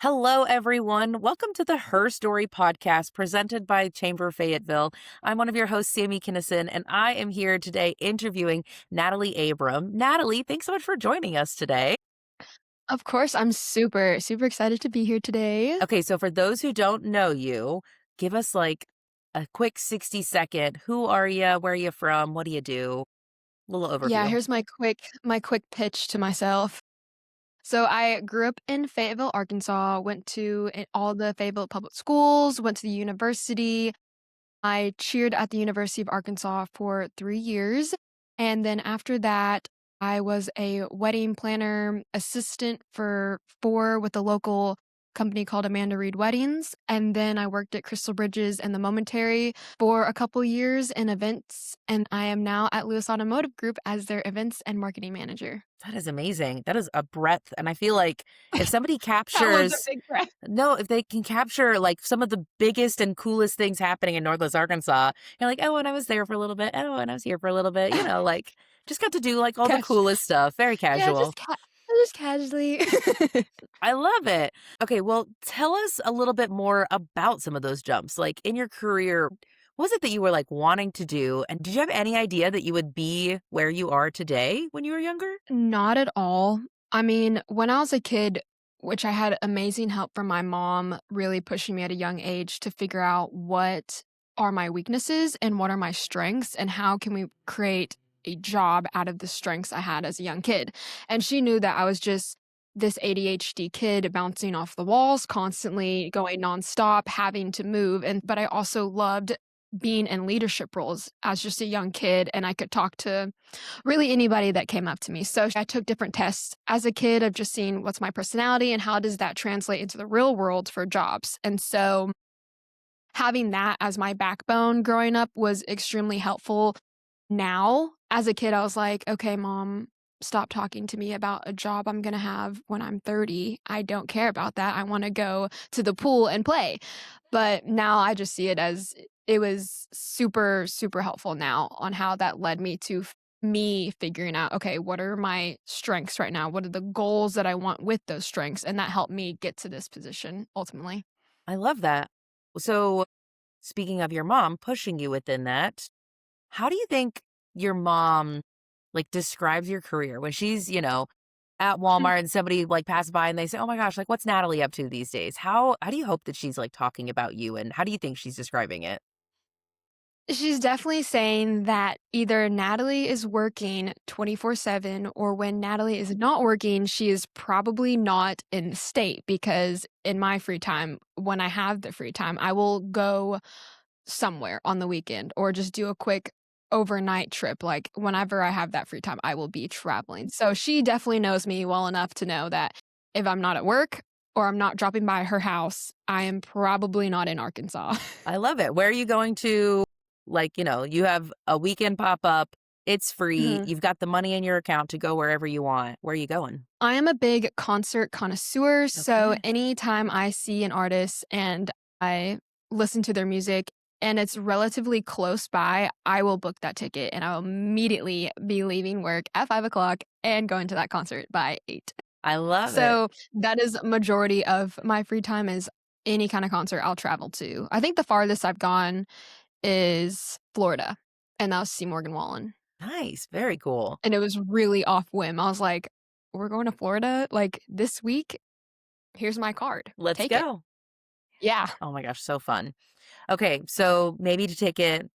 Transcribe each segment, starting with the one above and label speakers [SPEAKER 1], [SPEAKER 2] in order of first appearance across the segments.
[SPEAKER 1] Hello, everyone. Welcome to the Her Story podcast presented by Chamber Fayetteville. I'm one of your hosts, Sami, and I am here today interviewing Natalie Abram. Natalie, thanks so much for joining us today.
[SPEAKER 2] Of course, I'm super excited to be here today.
[SPEAKER 1] Okay, so for those who don't know you, give us like a quick 60-second. Who are you? Where are you from? What do you do? Little
[SPEAKER 2] Yeah,
[SPEAKER 1] overview.
[SPEAKER 2] here's my quick pitch to myself. So I grew up in Fayetteville, Arkansas, went to all the Fayetteville public schools, went to the university. I cheered at the University of Arkansas for 3 years, and then after that, I was a wedding planner assistant for 4 with a local company called Amanda Reed Weddings, and then I worked at Crystal Bridges and the Momentary for a couple years in events, and I am now at Lewis Automotive Group as their events and marketing manager.
[SPEAKER 1] That is amazing. That is a breadth. And I feel like if somebody
[SPEAKER 2] That was a
[SPEAKER 1] captures
[SPEAKER 2] big breath.
[SPEAKER 1] No, if they can capture, like, some of the biggest and coolest things happening in Northwest Arkansas, you're like, "Oh, and I was there for a little bit. Oh, and I was here for a little bit," like, just got to do, like, all the
[SPEAKER 2] Cash
[SPEAKER 1] coolest stuff, very
[SPEAKER 2] yeah,
[SPEAKER 1] casual.
[SPEAKER 2] just casually.
[SPEAKER 1] I love it. Okay, well, tell us a little bit more about some of those jumps. Like, in your career, what was it that you were, like, wanting to do? And did you have any idea that you would be where you are today when you were younger?
[SPEAKER 2] Not at all. I mean, when I was a kid, which I had amazing help from my mom really pushing me at a young age to figure out what are my weaknesses and what are my strengths and how can we create a job out of the strengths I had as a young kid. And she knew that I was just this ADHD kid bouncing off the walls, constantly going nonstop, having to move. But I also loved being in leadership roles as just a young kid, and I could talk to really anybody that came up to me. So I took different tests as a kid of just seeing what's my personality and how does that translate into the real world for jobs. And so having that as my backbone growing up was extremely helpful. Now, as a kid, I was like, okay, mom, stop talking to me about a job I'm going to have when I'm 30. I don't care about that. I want to go to the pool and play. But now I just see it as it was super helpful now on how that led me to me figuring out, okay, what are my strengths right now? What are the goals that I want with those strengths? And that helped me get to this position ultimately.
[SPEAKER 1] I love that. So, speaking of your mom pushing you within that, how do you think your mom, like, describes your career when she's, at Walmart and somebody, like, passes by and they say, "Oh my gosh, like, what's Natalie up to these days?" How do you hope that she's, like, talking about you, and how do you think she's describing it?
[SPEAKER 2] She's definitely saying that either Natalie is working 24/7 or when Natalie is not working, she is probably not in the state because in my free time, when I have the free time, I will go somewhere on the weekend or just do a quick overnight trip. Like whenever I have that free time, I will be traveling. So she definitely knows me well enough to know that if I'm not at work or I'm not dropping by her house, I am probably not in Arkansas.
[SPEAKER 1] I love it. Where are you going to? Like, you have a weekend pop up, it's free, you've got the money in your account to go wherever you want. Where are you going?
[SPEAKER 2] I am a big concert connoisseur, so
[SPEAKER 1] Okay.
[SPEAKER 2] anytime I see an artist and I listen to their music and it's relatively close by, I will book that ticket and I'll immediately be leaving work at 5 o'clock and going to that concert by 8.
[SPEAKER 1] I love it.
[SPEAKER 2] So that is majority of my free time is any kind of concert I'll travel to. I think the farthest I've gone is Florida, and that was C. Morgan Wallen.
[SPEAKER 1] Nice, very cool.
[SPEAKER 2] And it was really off whim. I was like, "We're going to Florida, like, this week? Here's my card.
[SPEAKER 1] Let's
[SPEAKER 2] Take it."
[SPEAKER 1] go.
[SPEAKER 2] Yeah.
[SPEAKER 1] Oh my gosh, so fun. Okay, so maybe to take it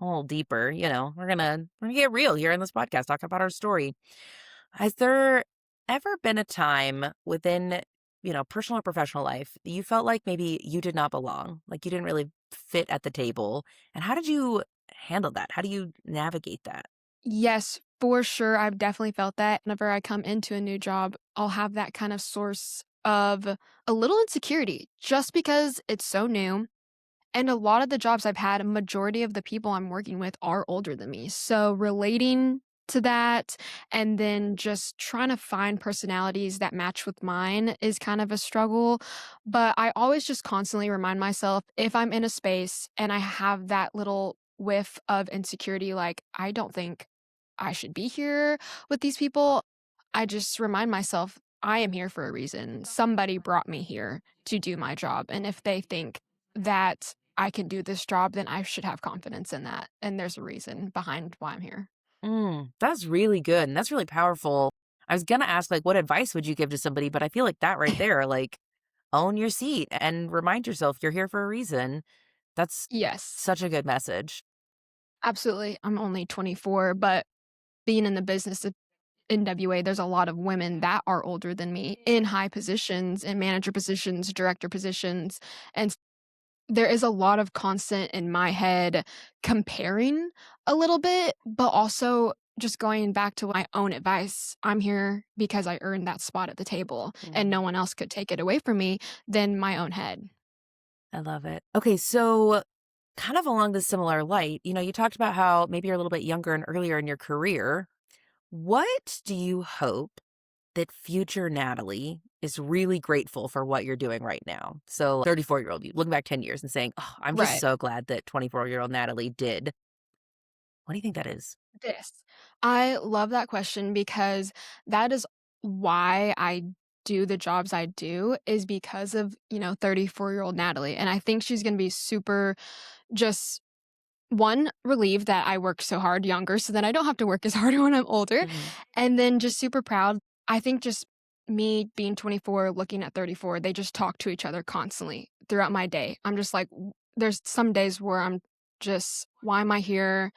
[SPEAKER 1] a little deeper, we're gonna get real here in this podcast, talk about our story. Has there ever been a time within, personal or professional life that you felt like maybe you did not belong, like you didn't really fit at the table? And how did you handle that? How do you navigate that?
[SPEAKER 2] Yes, for sure, I've definitely felt that. Whenever I come into a new job, I'll have that kind of source of a little insecurity just because it's so new. And a lot of the jobs I've had, a majority of the people I'm working with are older than me. So relating to that and then just trying to find personalities that match with mine is kind of a struggle. But I always just constantly remind myself if I'm in a space and I have that little whiff of insecurity, like, I don't think I should be here with these people. I just remind myself I am here for a reason. Somebody brought me here to do my job. And if they think that I can do this job, then I should have confidence in that. And there's a reason behind why I'm here.
[SPEAKER 1] That's really good, and that's really powerful. I was gonna ask, like, what advice would you give to somebody, but I feel like that right there, like, own your seat and remind yourself you're here for a reason. That's
[SPEAKER 2] Yes,
[SPEAKER 1] such a good message.
[SPEAKER 2] absolutely. I'm only 24, but being in the business of NWA, there's a lot of women that are older than me in high positions, in manager positions, director positions. And there is a lot of constant in my head comparing a little bit, but also just going back to my own advice. I'm here because I earned that spot at the table and
[SPEAKER 1] Mm,
[SPEAKER 2] no one else could take it away from me than my own head.
[SPEAKER 1] I love it. Okay, so kind of along the similar light, you talked about how maybe you're a little bit younger and earlier in your career. What do you hope that future Natalie is really grateful for what you're doing right now? So, 34-year-old you, looking back 10 years and saying, "Oh, I'm just
[SPEAKER 2] Right.
[SPEAKER 1] so glad that 24-year-old Natalie did." What do you think that is?
[SPEAKER 2] This. I love that question because that is why I do the jobs I do is because of, 34-year-old Natalie. And I think she's going to be super just one, relieved that I worked so hard younger so then I don't have to work as hard when I'm older,
[SPEAKER 1] Mhm.
[SPEAKER 2] and then just super proud. I think just me being 24, looking at 34, they just talk to each other constantly throughout my day. I'm just like, there's some days where I'm just, why am I here?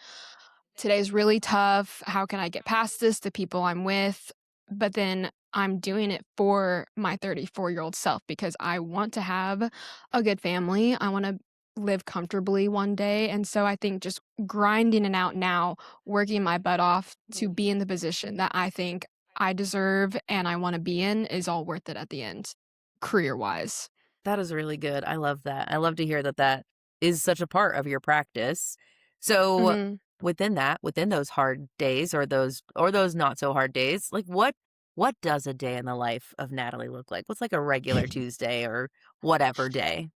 [SPEAKER 2] Today's really tough. How can I get past this? The people I'm with. But then I'm doing it for my 34-year-old self because I want to have a good family. I want to live comfortably one day. And so I think just grinding it out now, working my butt off to be in the position that I think I deserve and I want to be in is all worth it at the end, career wise.
[SPEAKER 1] That is really good. I love that. I love to hear that that is such a part of your practice. So,
[SPEAKER 2] Hmm.
[SPEAKER 1] within those hard days or those not so hard days, like what does a day in the life of Natalie look like? What's like a regular Tuesday or whatever day?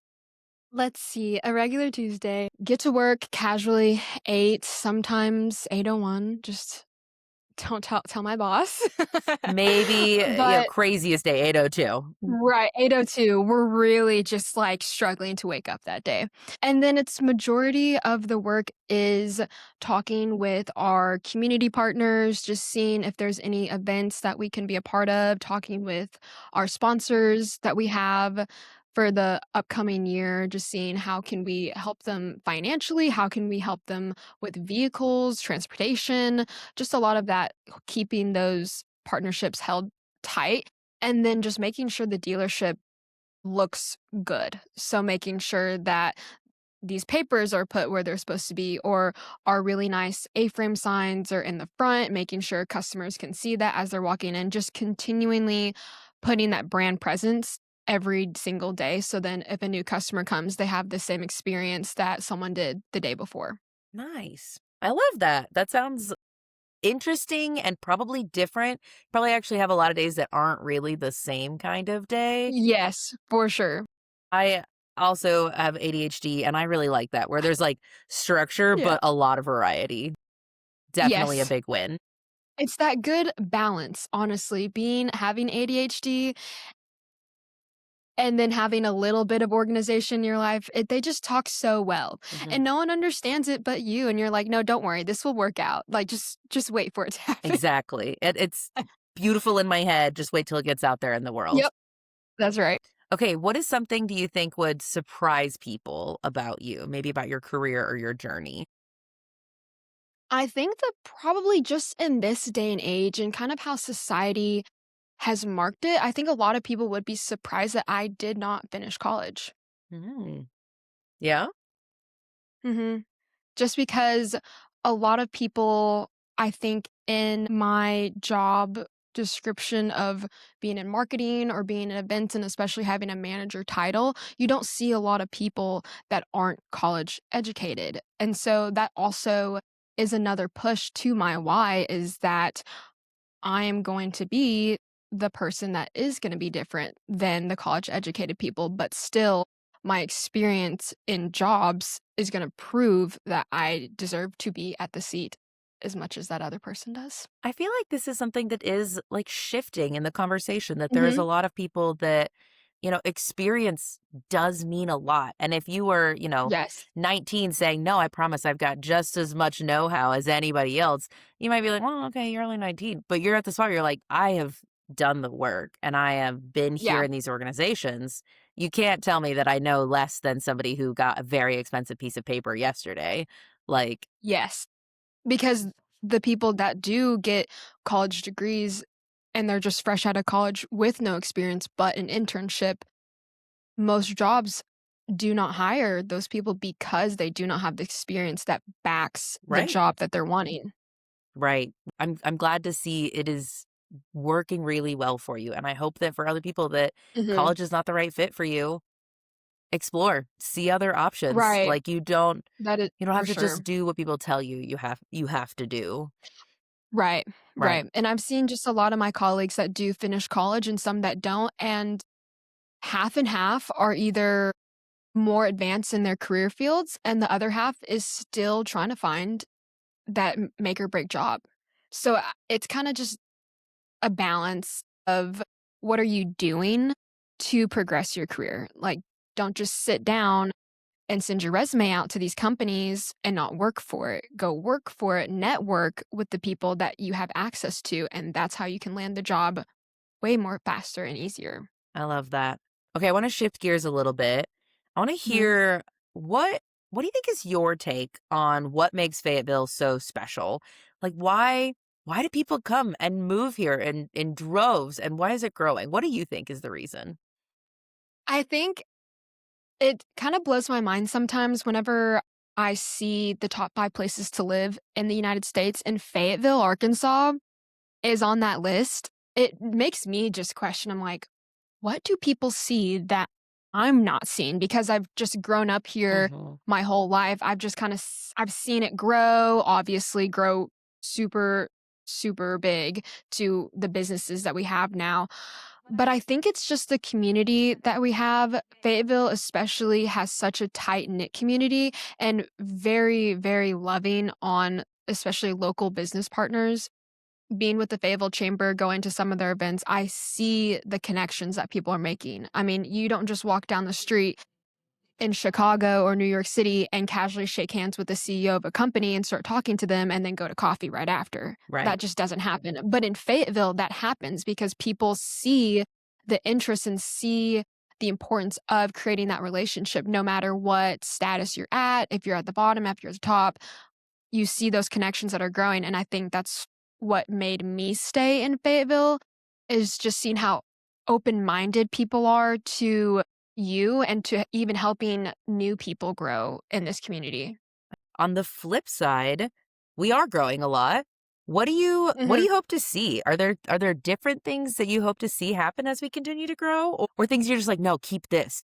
[SPEAKER 2] Let's see, a regular Tuesday, get to work casually, 8, sometimes 8:01, just don't tell my boss.
[SPEAKER 1] Maybe,
[SPEAKER 2] But
[SPEAKER 1] craziest day, 8:02.
[SPEAKER 2] right, 8:02, we're really just, like, struggling to wake up that day. And then it's majority of the work is talking with our community partners, just seeing if there's any events that we can be a part of, talking with our sponsors that we have for the upcoming year, just seeing how can we help them financially, how can we help them with vehicles, transportation, just a lot of that, keeping those partnerships held tight and then just making sure the dealership looks good. So making sure that these papers are put where they're supposed to be or our really nice A-frame signs are in the front, making sure customers can see that as they're walking in, just continually putting that brand presence every single day. So then if a new customer comes, they have the same experience that someone did the day before.
[SPEAKER 1] Nice. I love that. That sounds interesting and probably different. Probably actually have a lot of days that aren't really the same kind of day.
[SPEAKER 2] Yes, for sure.
[SPEAKER 1] I also have ADHD, and I really like that, where there's, like, structure,
[SPEAKER 2] Yeah.
[SPEAKER 1] but a lot of variety. Definitely a
[SPEAKER 2] Yes.
[SPEAKER 1] big win.
[SPEAKER 2] It's that good balance, honestly, having ADHD and then having a little bit of organization in your life, they just talk so well,
[SPEAKER 1] Mhm.
[SPEAKER 2] and no one understands it but you, and you're like, "No, don't worry, this will work out, like, just wait for it to happen."
[SPEAKER 1] Exactly. It's beautiful in my head, just wait till it gets out there in the world.
[SPEAKER 2] Yep, that's right.
[SPEAKER 1] Okay, what is something do you think would surprise people about you? Maybe about your career or your journey?
[SPEAKER 2] I think that probably just in this day and age and kind of how society has marked it, I think a lot of people would be surprised that I did not finish college.
[SPEAKER 1] Mm. Yeah?
[SPEAKER 2] Mhm. Just because a lot of people, I think, in my job description of being in marketing or being in events and especially having a manager title, you don't see a lot of people that aren't college educated. And so that also is another push to my why is that I am going to be the person that is going to be different than the college educated people, but still my experience in jobs is going to prove that I deserve to be at the seat. as much as that other person does.
[SPEAKER 1] I feel like this is something that is like shifting in the conversation, that there is a
[SPEAKER 2] Mhm.
[SPEAKER 1] lot of people that, experience does mean a lot. And if you were,
[SPEAKER 2] Yes.
[SPEAKER 1] 19 saying, no, I promise I've got just as much know how as anybody else, you might be like, well, okay, you're only 19. But you're at the spot where you're like, I have done the work and I have been here
[SPEAKER 2] Yeah.
[SPEAKER 1] in these organizations. You can't tell me that I know less than somebody who got a very expensive piece of paper yesterday. Like,
[SPEAKER 2] Yes. Because the people that do get college degrees and they're just fresh out of college with no experience but an internship, most jobs do not hire those people because they do not have the experience that backs the
[SPEAKER 1] right.
[SPEAKER 2] job that they're wanting.
[SPEAKER 1] Right. I'm glad to see it is working really well for you, and I hope that for other people that
[SPEAKER 2] Mhm.
[SPEAKER 1] college is not the right fit for you, explore, see other options.
[SPEAKER 2] Right.
[SPEAKER 1] Like you don't
[SPEAKER 2] That is
[SPEAKER 1] you don't
[SPEAKER 2] for
[SPEAKER 1] have to just
[SPEAKER 2] sure.
[SPEAKER 1] do what people tell you you have to do.
[SPEAKER 2] Right.
[SPEAKER 1] Right.
[SPEAKER 2] Right. And I've seen just a lot of my colleagues that do finish college and some that don't, and half and half are either more advanced in their career fields and the other half is still trying to find that make or break job. So it's kind of just a balance of what are you doing to progress your career? Like, don't just sit down and send your resume out to these companies and not work for it. Go work for it, network with the people that you have access to. And that's how you can land the job way more faster and easier.
[SPEAKER 1] I love that. Okay, I want to shift gears a little bit. I want to
[SPEAKER 2] Mhm.
[SPEAKER 1] hear what do you think is your take on what makes Fayetteville so special? Like why do people come and move here in droves, and why is it growing? What do you think is the reason?
[SPEAKER 2] I think it kind of blows my mind sometimes whenever I see the top 5 places to live in the United States, and Fayetteville, Arkansas is on that list. It makes me just question, I'm like, "What do people see that I'm not seeing?" Because I've just grown up here
[SPEAKER 1] Mhm.
[SPEAKER 2] my whole life. I've just kinda I've seen it grow, obviously grow super, super big to the businesses that we have now. But I think it's just the community that we have. Fayetteville especially has such a tight-knit community and very, very loving on especially local business partners. Being with the Fayetteville Chamber, going to some of their events, I see the connections that people are making. I mean, you don't just walk down the street in Chicago or New York City and casually shake hands with the CEO of a company and start talking to them and then go to coffee right after. That
[SPEAKER 1] Right.
[SPEAKER 2] just doesn't happen. But in Fayetteville, that happens because people see the interest and see the importance of creating that relationship no matter what status you're at. If you're at the bottom, if you're at the top, you see those connections that are growing. And I think that's what made me stay in Fayetteville is just seeing how open-minded people are to you and to even helping new people grow in this community.
[SPEAKER 1] On the flip side, we are growing a lot. What do you hope to see? Are there different things that you hope to see happen as we continue to grow, or things you're just like, "No, keep this."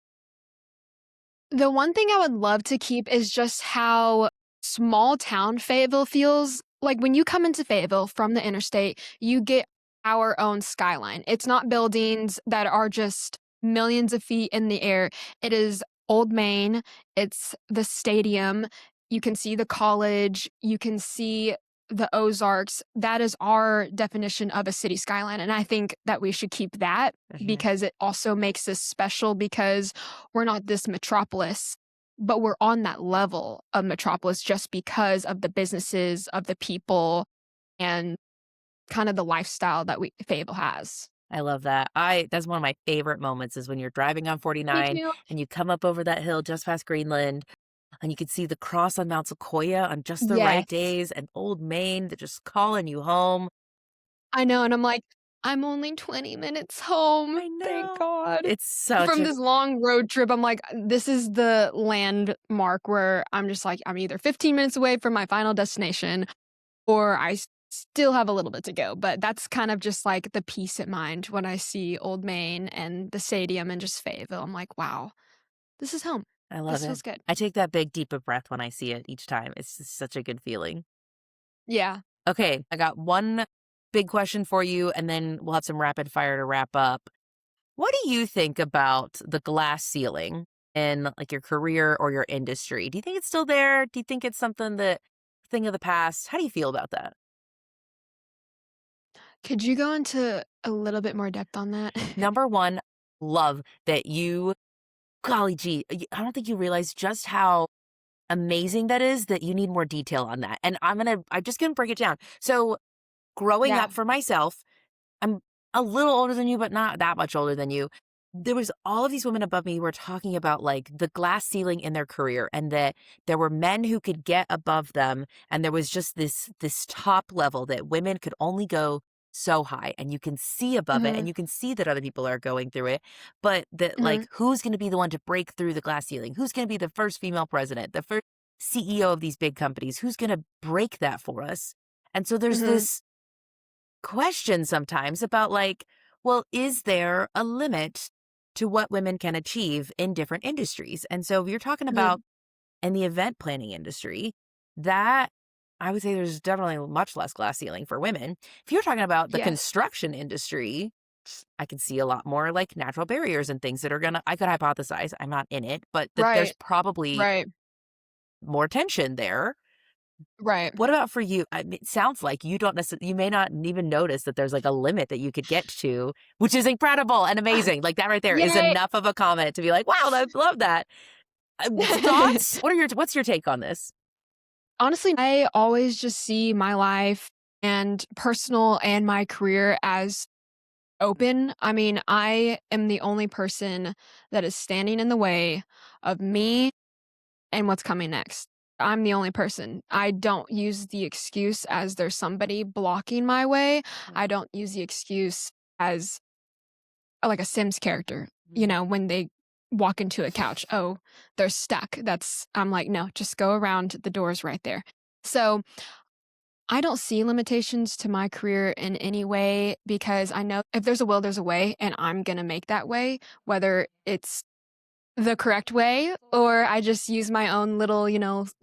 [SPEAKER 2] The one thing I would love to keep is just how small town Fayetteville feels. Like when you come into Fayetteville from the interstate, you get our own skyline. It's not buildings that are just millions of feet in the air. It is Old Main, it's the stadium. You can see the college, you can see the Ozarks. That is our definition of a city skyline. And I think that we should keep that
[SPEAKER 1] Mhm.
[SPEAKER 2] because it also makes us special because we're not this metropolis, but we're on that level of metropolis just because of the businesses, of the people, and kind of the lifestyle that we Fayetteville has.
[SPEAKER 1] I love that. I That's one of my favorite moments is when you're driving on
[SPEAKER 2] Me
[SPEAKER 1] 49
[SPEAKER 2] too.
[SPEAKER 1] and you come up over that hill just past Greenland and you can see the cross on Mount Sequoia on just the right
[SPEAKER 2] Yes.
[SPEAKER 1] days and Old Main that just calling you home.
[SPEAKER 2] I know, and I'm like, "I'm only 20 minutes home,
[SPEAKER 1] I
[SPEAKER 2] thank
[SPEAKER 1] know.
[SPEAKER 2] God."
[SPEAKER 1] It's such
[SPEAKER 2] From
[SPEAKER 1] a
[SPEAKER 2] this long road trip, I'm like, "This is the landmark where I'm just like, I'm either 15 minutes away from my final destination or still have a little bit to go." But that's kind of just like the peace at mind when I see Old Main and the stadium and just Fayetteville. I'm like, "Wow, this is home.
[SPEAKER 1] I love
[SPEAKER 2] This
[SPEAKER 1] it.
[SPEAKER 2] feels good."
[SPEAKER 1] I take that big deep of breath when I see it each time. It's just such a good feeling.
[SPEAKER 2] Yeah.
[SPEAKER 1] Okay, I got one big question for you and then we'll have some rapid fire to wrap up. What do you think about the glass ceiling in like your career or your industry? Do you think it's still there? Do you think it's something that thing of the past. How do you feel about that?
[SPEAKER 2] Could you go into a little bit more depth on that?
[SPEAKER 1] Number one, love that you, golly gee, I don't think you realize just how amazing that is that you need more detail on that. And I'm just gonna break it down. So growing
[SPEAKER 2] Yeah.
[SPEAKER 1] up for myself, I'm a little older than you, but not that much older than you. There was all of these women above me who were talking about like the glass ceiling in their career and that there were men who could get above them and there was just this top level that women could only go so high and you can see above it and
[SPEAKER 2] Mhm.
[SPEAKER 1] you can see that other people are going through it, but that like
[SPEAKER 2] Mhm.
[SPEAKER 1] who's going to be the one to break through the glass ceiling? Who's going to be the first female president, the first CEO of these big companies? Who's going to break that for us? And so there's
[SPEAKER 2] Mhm.
[SPEAKER 1] this question sometimes about like, well, is there a limit to what women can achieve in different industries? And so if you're talking about
[SPEAKER 2] Mhm.
[SPEAKER 1] in the event planning industry, that I would say there's definitely much less glass ceiling for women. If you're talking about the
[SPEAKER 2] Yes.
[SPEAKER 1] construction industry, I can see a lot more like natural barriers and things that are gonna, I could hypothesize, I'm not in it, but that there's
[SPEAKER 2] Right.
[SPEAKER 1] probably
[SPEAKER 2] Right.
[SPEAKER 1] more tension there.
[SPEAKER 2] Right.
[SPEAKER 1] What about for you? I mean, it sounds like you don't necessarily, you may not even notice that there's like a limit that you could get to, which is incredible and amazing. Like that right there is
[SPEAKER 2] Yay.
[SPEAKER 1] enough of a comment to be like, wow, I love that. Thoughts? What's your take on this?
[SPEAKER 2] Honestly, I always just see my life and personal and my career as open. I mean, I am the only person that is standing in the way of me and what's coming next. I'm the only person. I don't use the excuse as there's somebody blocking my way. I don't use the excuse as like a Sims character,
[SPEAKER 1] Mhm.
[SPEAKER 2] when they walk into a couch. Oh, they're stuck. I'm like, no, just go around. The door's right there. So I don't see limitations to my career in any way because I know if there's a will, there's a way, and I'm going to make that way, whether it's the correct way or I just use my own little,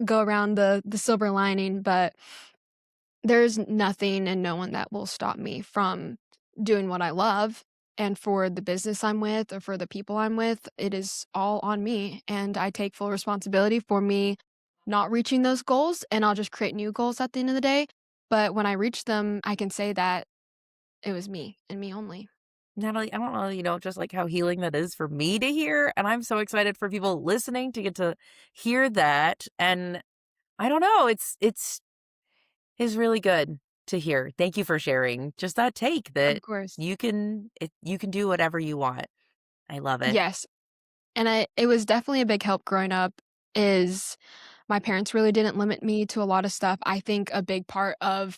[SPEAKER 2] go around the silver lining. But there's nothing and no one that will stop me from doing what I love. And for the business I'm with or for the people I'm with, it is all on me. And I take full responsibility for me not reaching those goals. And I'll just create new goals at the end of the day. But when I reach them, I can say that it was me and me only.
[SPEAKER 1] Natalie, I don't know, just like how healing that is for me to hear. And I'm so excited for people listening to get to hear that. And I don't know, it's really good to hear. Thank you for sharing just that take that
[SPEAKER 2] Of course.
[SPEAKER 1] you can do whatever you want. I love it.
[SPEAKER 2] Yes. And it was definitely a big help growing up is my parents really didn't limit me to a lot of stuff. I think a big part of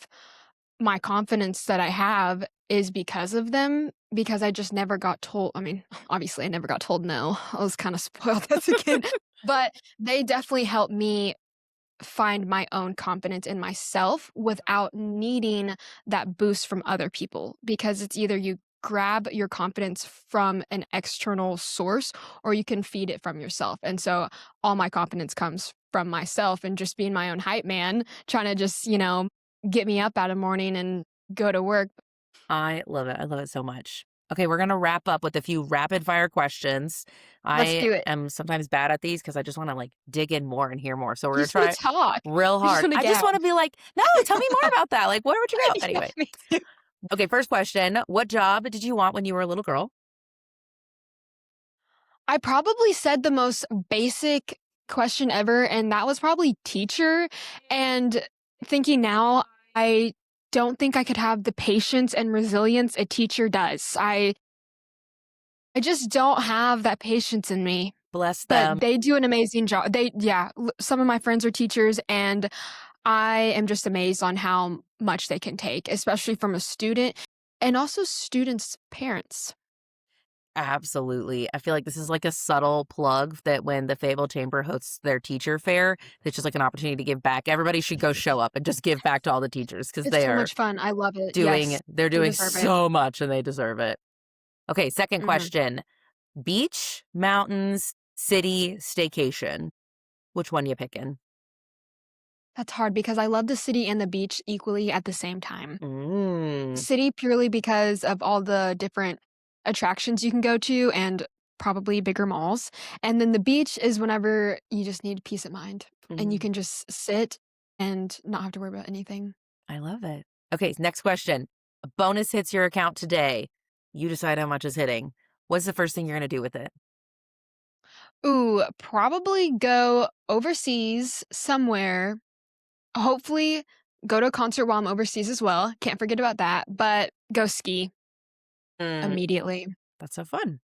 [SPEAKER 2] my confidence that I have is because of them, because I just never got told. I mean, obviously, I never got told no. I was kind of spoiled as a kid, but they definitely helped me find my own confidence in myself without needing that boost from other people because it's either you grab your confidence from an external source or you can feed it from yourself. And so all my confidence comes from myself and just being my own hype man, trying to just, get me up out of morning and go to work.
[SPEAKER 1] I love it. I love it so much. Okay, we're gonna wrap up with a few rapid fire questions.
[SPEAKER 2] Let's
[SPEAKER 1] I
[SPEAKER 2] do it.
[SPEAKER 1] am sometimes bad at these because I just want to like dig in more and hear more. So we're
[SPEAKER 2] You
[SPEAKER 1] gonna
[SPEAKER 2] just want
[SPEAKER 1] try
[SPEAKER 2] to talk.
[SPEAKER 1] real
[SPEAKER 2] You just
[SPEAKER 1] hard.
[SPEAKER 2] want to
[SPEAKER 1] I just
[SPEAKER 2] gab.
[SPEAKER 1] want to be like, no, tell me more about that. Like, where would you go?
[SPEAKER 2] Yeah,
[SPEAKER 1] Anyway.
[SPEAKER 2] me too.
[SPEAKER 1] Okay, first question. What job did you want when you were a little girl?
[SPEAKER 2] I probably said the most basic question ever, and that was probably teacher. And thinking now, I don't think I could have the patience and resilience a teacher does. I just don't have that patience in me.
[SPEAKER 1] Bless
[SPEAKER 2] But
[SPEAKER 1] them.
[SPEAKER 2] they do an amazing job. Some of my friends are teachers, and I am just amazed on how much they can take, especially from a student and also students' parents.
[SPEAKER 1] Absolutely. I feel like this is like a subtle plug that when the Fayetteville Chamber hosts their teacher fair, it's just like an opportunity to give back. Everybody should go show up and just give back to all the teachers because
[SPEAKER 2] It's so much fun. I love it. Yes,
[SPEAKER 1] they're
[SPEAKER 2] they
[SPEAKER 1] doing
[SPEAKER 2] deserve it.
[SPEAKER 1] so much and they deserve it. Okay, second
[SPEAKER 2] Mhm.
[SPEAKER 1] question. Beach, mountains, city, staycation. Which one you picking?
[SPEAKER 2] That's hard because I love the city and the beach equally at the same time.
[SPEAKER 1] Mm.
[SPEAKER 2] City purely because of all the different attractions you can go to and probably bigger malls. And then the beach is whenever you just need peace of mind and you
[SPEAKER 1] Mm.
[SPEAKER 2] can just sit. and not have to worry about anything.
[SPEAKER 1] I love it. Okay, next question. A bonus hits your account today. You decide how much is hitting. What's the first thing you're gonna do with it?
[SPEAKER 2] Ooh, probably go overseas somewhere. Hopefully, go to a concert while I'm overseas as well. Can't forget about that, but go ski
[SPEAKER 1] Mm,
[SPEAKER 2] immediately.
[SPEAKER 1] that's so fun.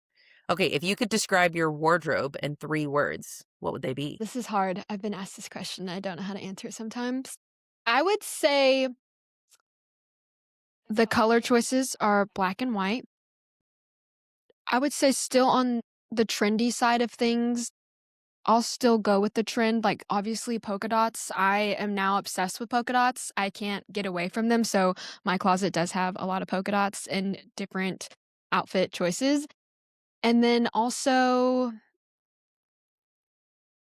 [SPEAKER 1] Okay, if you could describe your wardrobe in 3 words, what would they be?
[SPEAKER 2] This is hard. I've been asked this question. I don't know how to answer it sometimes. I would say the color choices are black and white. I would say still on the trendy side of things, I'll still go with the trend, like, obviously, polka dots. I am now obsessed with polka dots. I can't get away from them, so my closet does have a lot of polka dots and different outfit choices. And then also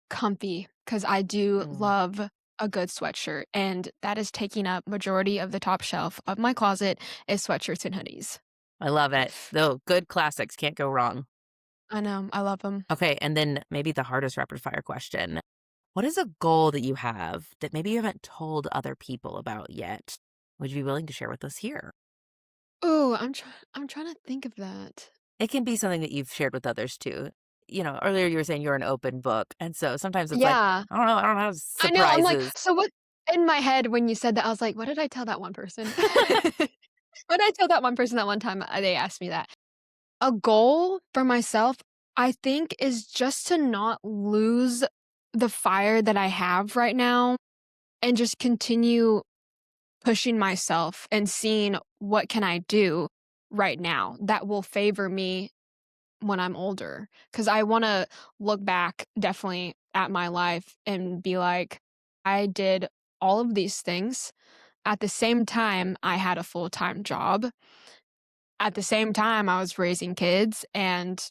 [SPEAKER 2] comfy, because I do
[SPEAKER 1] Mm,
[SPEAKER 2] love a good sweatshirt, and that is taking up majority of the top shelf of my closet is sweatshirts and hoodies.
[SPEAKER 1] I love it. Though good classics can't go wrong.
[SPEAKER 2] I know, I love them.
[SPEAKER 1] Okay, and then maybe the hardest rapid fire question. What is a goal that you have that maybe you haven't told other people about yet? Would you be willing to share with us here?
[SPEAKER 2] Ooh, I'm trying to think of that.
[SPEAKER 1] It can be something that you've shared with others too. Earlier you were saying you're an open book, and so sometimes it's like,
[SPEAKER 2] Yeah.
[SPEAKER 1] I don't have
[SPEAKER 2] I know, I'm like,
[SPEAKER 1] surprises.
[SPEAKER 2] so what in my head when you said that, I was like, "What did I tell that one person?" What did I tell that one person that one time, they asked me that? A goal for myself, I think, is just to not lose the fire that I have right now and just continue pushing myself and seeing what can I do right now that will favor me when I'm older, because I wanna look back definitely at my life and be like, "I did all of these things. At the same time, I had a full-time job. At the same time, I was raising kids and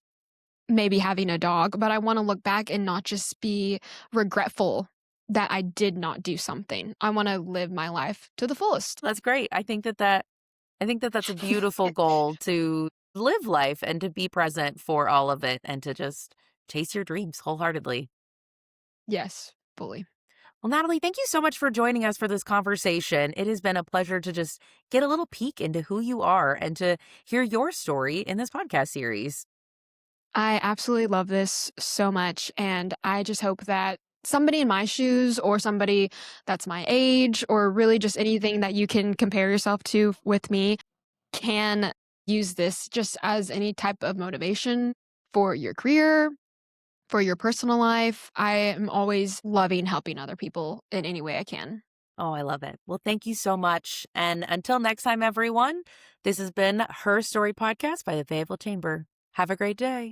[SPEAKER 2] maybe having a dog, but I wanna look back and not just be regretful that I did not do something. I wanna live my life to the fullest."
[SPEAKER 1] That's great. I think that that's a beautiful goal to live life and to be present for all of it and to just chase your dreams wholeheartedly.
[SPEAKER 2] Yes, fully.
[SPEAKER 1] Well, Natalie, thank you so much for joining us for this conversation. It has been a pleasure to just get a little peek into who you are and to hear your story in this podcast series.
[SPEAKER 2] I absolutely love this so much, and I just hope that somebody in my shoes or somebody that's my age or really just anything that you can compare yourself to with me can use this just as any type of motivation for your career, for your personal life. I am always loving helping other people in any way I can.
[SPEAKER 1] Oh, I love it. Well, thank you so much. And until next time, everyone, this has been Her Story Podcast by the Fayetteville Chamber. Have a great day.